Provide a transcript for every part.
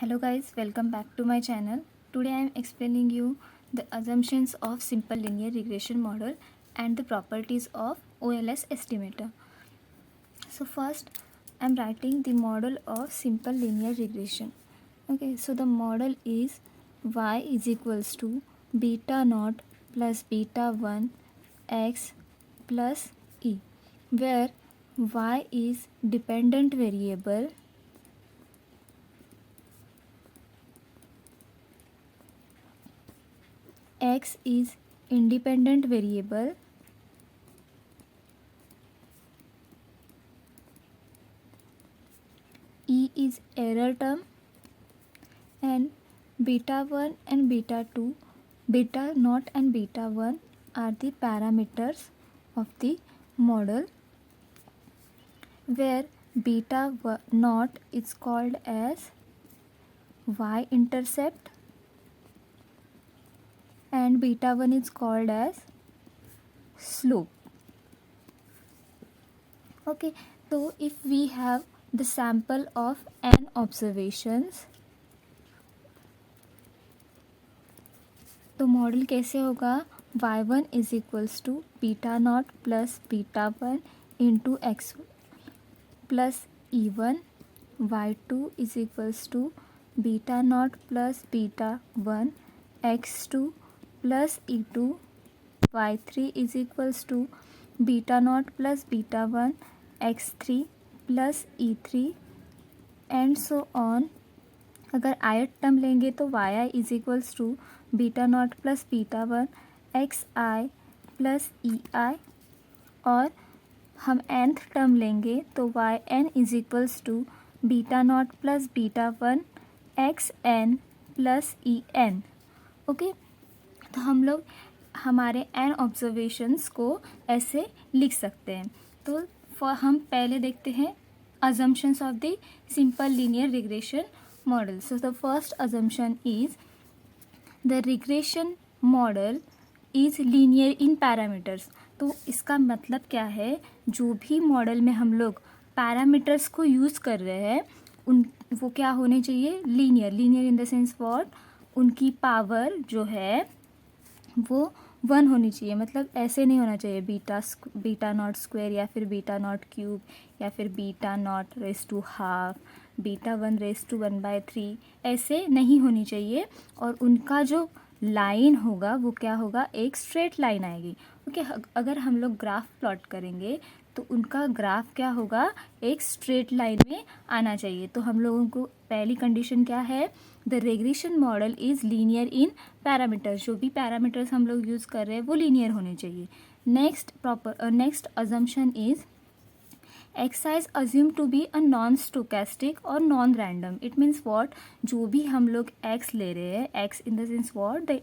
Hello guys, welcome back to my channel. Today I am explaining you the assumptions of simple linear regression model and the properties of OLS estimator. So first I am writing the model of simple linear regression. Okay, so the model is y is equals to beta naught plus beta 1 x plus e, where y is dependent variable, x is independent variable, e is error term, and beta 1 and beta 2, beta naught and beta 1 are the parameters of the model, where beta naught is called as y intercept and beta 1 is called as slope. Okay, so if we have the sample of n observations, तो model कैसे होगा, y1 is equals to beta not plus beta 1 into X plus e1, y2 is equals to beta not plus beta 1 x2 plus e2, y3 is equals to beta not plus beta 1 x3 plus e3 and so on. अगर ith term लेंगे तो yi is equals to beta not plus beta 1 X I plus E I, और हम nth term लेंगे तो Y N is equals to beta not plus beta 1 X N plus E N. Okay, तो हम लोग हमारे n ऑब्जर्वेशंस को ऐसे लिख सकते हैं. तो हम पहले देखते हैं assumptions of the simple linear regression model. So the first assumption is the regression model is linear in parameters. तो इसका मतलब क्या है, जो भी मॉडल में हम लोग पैरामीटर्स को यूज़ कर रहे हैं उन वो क्या होने चाहिए, linear. Linear in the sense what, उनकी पावर जो है वो 1 होनी चाहिए. मतलब ऐसे नहीं होना चाहिए बीटा नॉट स्क्वायर या फिर बीटा नॉट क्यूब या फिर beta naught raise to half, beta 1 raise to 1/3, ऐसे नहीं होनी चाहिए. और उनका जो लाइन होगा वो क्या होगा, एक स्ट्रेट लाइन आएगी. ओके, अगर हम लोग ग्राफ प्लॉट करेंगे तो उनका ग्राफ क्या होगा, एक स्ट्रेट लाइन में आना चाहिए. तो हम लोगों को पहली कंडीशन क्या है, the regression model is linear in parameters. जो भी पैरामीटर्स हम लोग यूज़ कर रहे हैं वो लीनियर होने चाहिए. Next assumption is exercise assume to be a non stochastic और non random. It means what, जो भी हम लोग एक्स ले रहे हैं, X in the sense what, the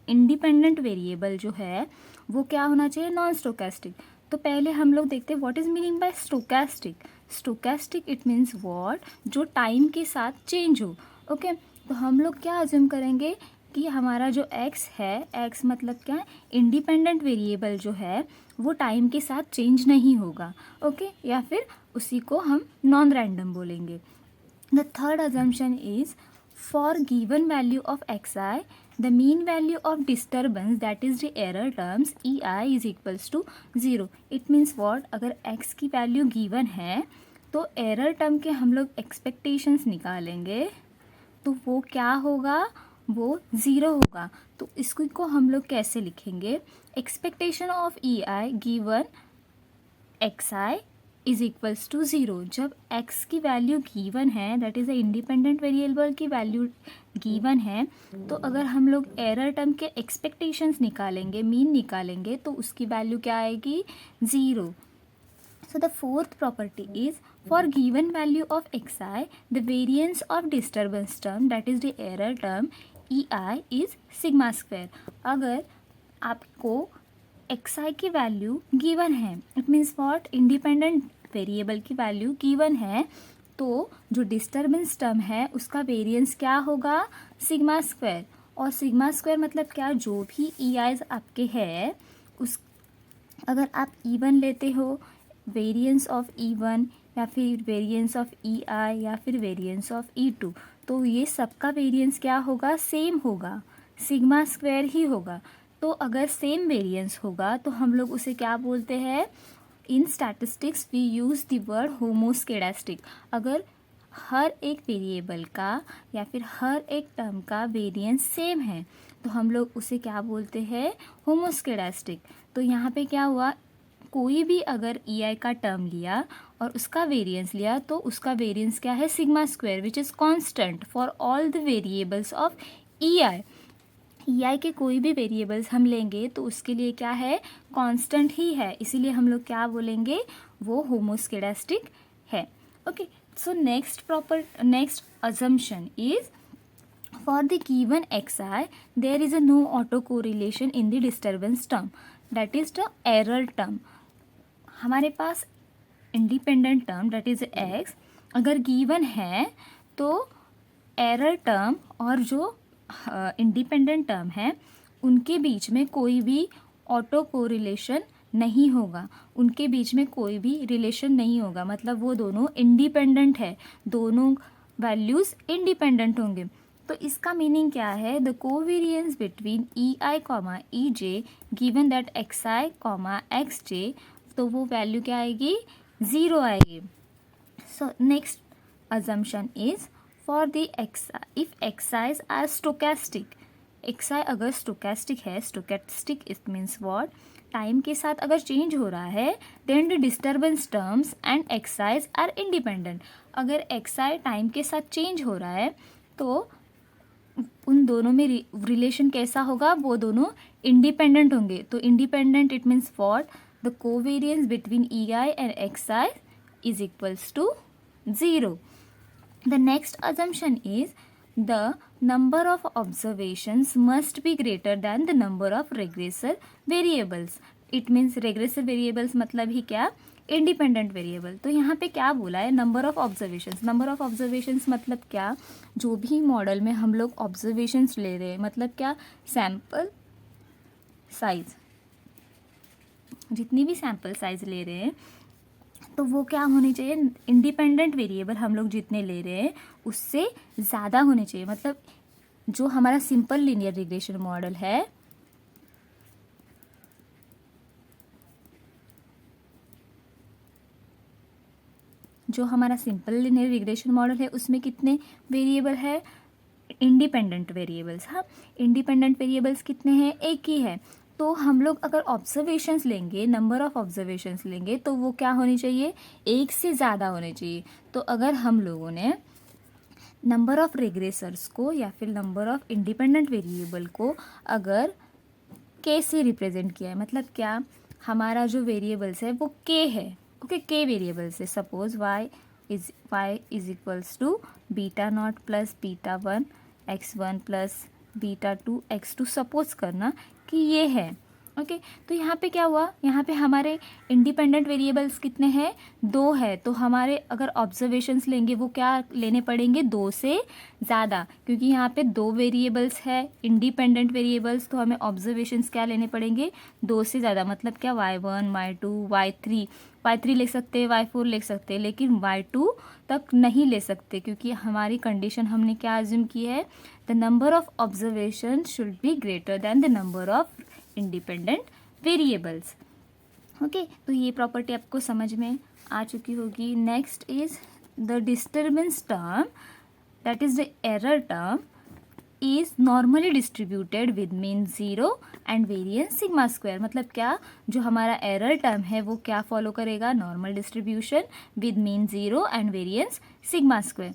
independent variable जो है वो क्या होना चाहिए, नॉन स्टोकेस्टिक. तो पहले हम लोग देखते हैं what is meaning bye stochastic. Stochastic it means what, जो टाइम के साथ चेंज हो. ओके, तो हम लोग क्या अज्यूम करेंगे कि हमारा जो x है, x मतलब क्या है, इंडिपेंडेंट वेरिएबल जो है वो टाइम के साथ चेंज नहीं होगा. ओके, या फिर उसी को हम नॉन रैंडम बोलेंगे. The third assumption is for given value of X I the mean value of disturbance that is the error terms E I is equals to 0. It means what, अगर x की value given है तो error term के हम लोग expectations निकालेंगे तो वो क्या होगा, वो 0 होगा. तो इसको हम लोग कैसे लिखेंगे, expectation of E I given X I is equals to 0. जब x की वैल्यू गिवन है, that is a independent variable की वैल्यू गिवन है, तो अगर हम लोग एरर टर्म के एक्सपेक्टेशंस निकालेंगे, मीन निकालेंगे, तो उसकी वैल्यू क्या आएगी, 0. So the fourth property is for given value of xi, the variance of disturbance term, that is the error term ei is sigma square. अगर आपको xi की वैल्यू गिवन है, it means what, independent variable की value given है, तो जो disturbance term है उसका वेरिएंस क्या होगा, सिग्मा स्क्वायर. और सिग्मा स्क्वायर मतलब क्या, जो भी ई आईज आपके है उस, अगर आप E1 लेते हो, वेरिएंस ऑफ E1 या फिर वेरिएंस ऑफ EI या फिर वेरिएंस ऑफ E2, तो ये सबका वेरिएंस क्या होगा, सेम होगा, सिग्मा स्क्वायर ही होगा। तो अगर सेम वेरिएंस होगा तो हम लोग उसे क्या बोलते हैं, in statistics we use the word homoscedastic. अगर हर एक वेरिएबल का या फिर हर एक टर्म का वेरिएंस सेम है तो हम लोग उसे क्या बोलते हैं, होमोस्केडास्टिक। तो यहाँ पे क्या हुआ, कोई भी अगर EI का टर्म लिया और उसका वेरिएंस लिया तो उसका वेरिएंस क्या है, sigma square, which is constant for all the variables of EI। EI के कोई भी वेरिएबल्स हम लेंगे तो उसके लिए क्या है, कांस्टेंट ही है, इसीलिए हम लोग क्या बोलेंगे, वो होमोस्केडास्टिक है। Okay, so next assumption is for the given xi there is a no autocorrelation in the disturbance term, that is the error term। हमारे पास independent term that is x अगर गिवन है तो एरर टर्म और जो independent term है उनके बीच में कोई भी ऑटो कोरिलेशन नहीं होगा, उनके बीच में कोई भी रिलेशन नहीं होगा, मतलब वो दोनों इंडिपेंडेंट है, दोनों वैल्यूज़ इंडिपेंडेंट होंगे। तो इसका मीनिंग क्या है, the covariance between EI comma EJ given that XI comma XJ, तो वो वैल्यू क्या आएगी, 0 आएगी। So next assumption is for the xi, if xi's are stochastic, xi अगर stochastic है, stochastic it means what, time के साथ अगर चेंज हो रहा है, then the disturbance terms and xi's are independent। अगर xi टाइम के साथ चेंज हो रहा है तो उन दोनों में रिलेशन कैसा होगा, वो दोनों इंडिपेंडेंट होंगे। तो independent it means what, the covariance between EI and XI is equals to 0। The next assumption is the number of observations must be greater than the number of regressor variables। It means regressor variables मतलब ही क्या, independent variable. तो यहाँ पे क्या बोला है, number of observations. Number of observations मतलब क्या, जो भी मॉडल में हम लोग ऑब्जर्वेशंस ले रहे हैं, मतलब क्या, सैम्पल साइज, जितनी भी सैम्पल साइज ले रहे हैं तो वो क्या होनी चाहिए, इंडिपेंडेंट वेरिएबल हम लोग जितने ले रहे हैं उससे ज़्यादा होने चाहिए। मतलब जो हमारा सिंपल लीनियर रिग्रेशन मॉडल है, जो हमारा सिंपल लीनियर रिग्रेशन मॉडल है उसमें कितने वेरिएबल है, इंडिपेंडेंट वेरिएबल्स। हाँ, इंडिपेंडेंट वेरिएबल्स कितने हैं, एक ही है। तो हम लोग अगर ऑब्जर्वेशंस लेंगे, नंबर ऑफ ऑब्जर्वेशंस लेंगे तो वो क्या होनी चाहिए, एक से ज़्यादा होने चाहिए। तो अगर हम लोगों ने नंबर ऑफ रिग्रेसर्स को या फिर नंबर ऑफ इंडिपेंडेंट वेरिएबल को अगर के से रिप्रेजेंट किया है, मतलब क्या, हमारा जो वेरिएबल्स है वो के है, ओके, के वेरिएबल्स है। Suppose y is equals to beta not plus beta 1 x1 plus beta 2 x2, suppose करना कि ये है, ओके। तो यहाँ पे क्या हुआ, यहाँ पे हमारे इंडिपेंडेंट वेरिएबल्स कितने हैं, 2 है। तो हमारे अगर ऑब्जर्वेशंस लेंगे वो क्या लेने पड़ेंगे, 2 से ज़्यादा, क्योंकि यहाँ पे 2 वेरिएबल्स है इंडिपेंडेंट वेरिएबल्स, तो हमें ऑब्जर्वेशंस क्या लेने पड़ेंगे, 2 से ज़्यादा। मतलब क्या, y1 y2 y3 ले सकते हैं, y4 ले सकते हैं, लेकिन y2 तक नहीं ले सकते, क्योंकि हमारी कंडीशन हमने क्या अज्यूम की है, the number of observation should be greater than the number of independent variables. Okay, तो ये प्रॉपर्टी आपको समझ में आ चुकी होगी। Next is the disturbance term, that is the error term, is normally distributed with mean 0 and variance sigma square. मतलब क्या, जो हमारा एरर टर्म है वो क्या फॉलो करेगा, normal distribution with mean 0 and variance sigma square.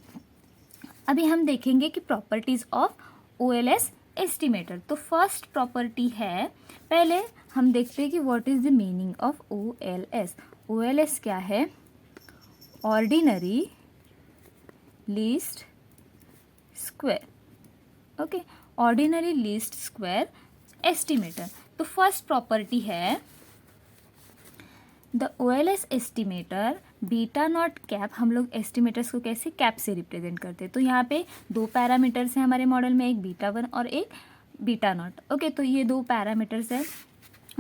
अभी हम देखेंगे कि प्रॉपर्टीज ऑफ OLS एस्टिमेटर। तो फर्स्ट प्रॉपर्टी है, पहले हम देखते हैं कि what is the meaning of OLS। OLS क्या है, ordinary least square, okay, ordinary least square estimator. तो फर्स्ट प्रॉपर्टी है the OLS estimator beta naught cap. हम लोग एस्टिमेटर्स को कैसे, कैप से रिप्रेजेंट करते हैं। तो यहाँ पे 2 पैरामीटर्स हैं हमारे मॉडल में, एक बीटा 1 और एक बीटा नॉट, ओके। तो ये 2 पैरामीटर्स हैं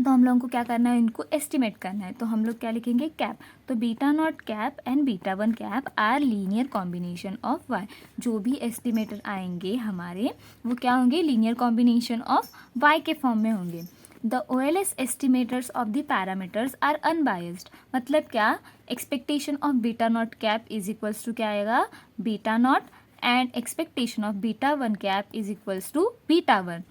तो हम लोगों को क्या करना है, इनको एस्टिमेट करना है। तो हम लोग क्या लिखेंगे, कैप। तो beta naught cap and beta one cap are linear combination of Y. जो भी एस्टिमेटर आएंगे हमारे वो क्या होंगे, लीनियर कॉम्बिनेशन ऑफ वाई के फॉर्म में होंगे। The OLS estimators of the parameters are unbiased. मतलब क्या, expectation of beta naught cap is equals to क्या आएगा, beta naught, and expectation of beta one cap is equals to beta one.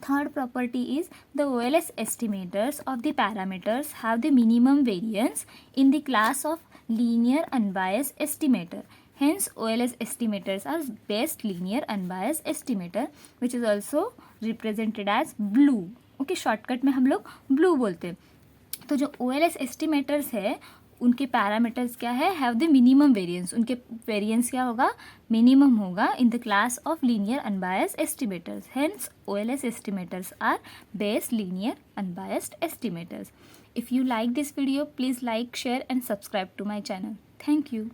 Third property is the OLS estimators of the parameters have the minimum variance in the class of linear unbiased estimator. Hence, OLS estimators are best linear unbiased estimator, which is also represented as blue. Okay, shortcut में हम लोग blue बोलते हैं. तो जो OLS estimators है उनके parameters क्या है, हैव द मिनिमम वेरिएंस. उनके वेरिएंस क्या होगा, मिनिमम होगा in the class of linear unbiased estimators. Hence OLS estimators are best linear unbiased estimators. If you like this video, please like, share and subscribe to my channel. Thank you.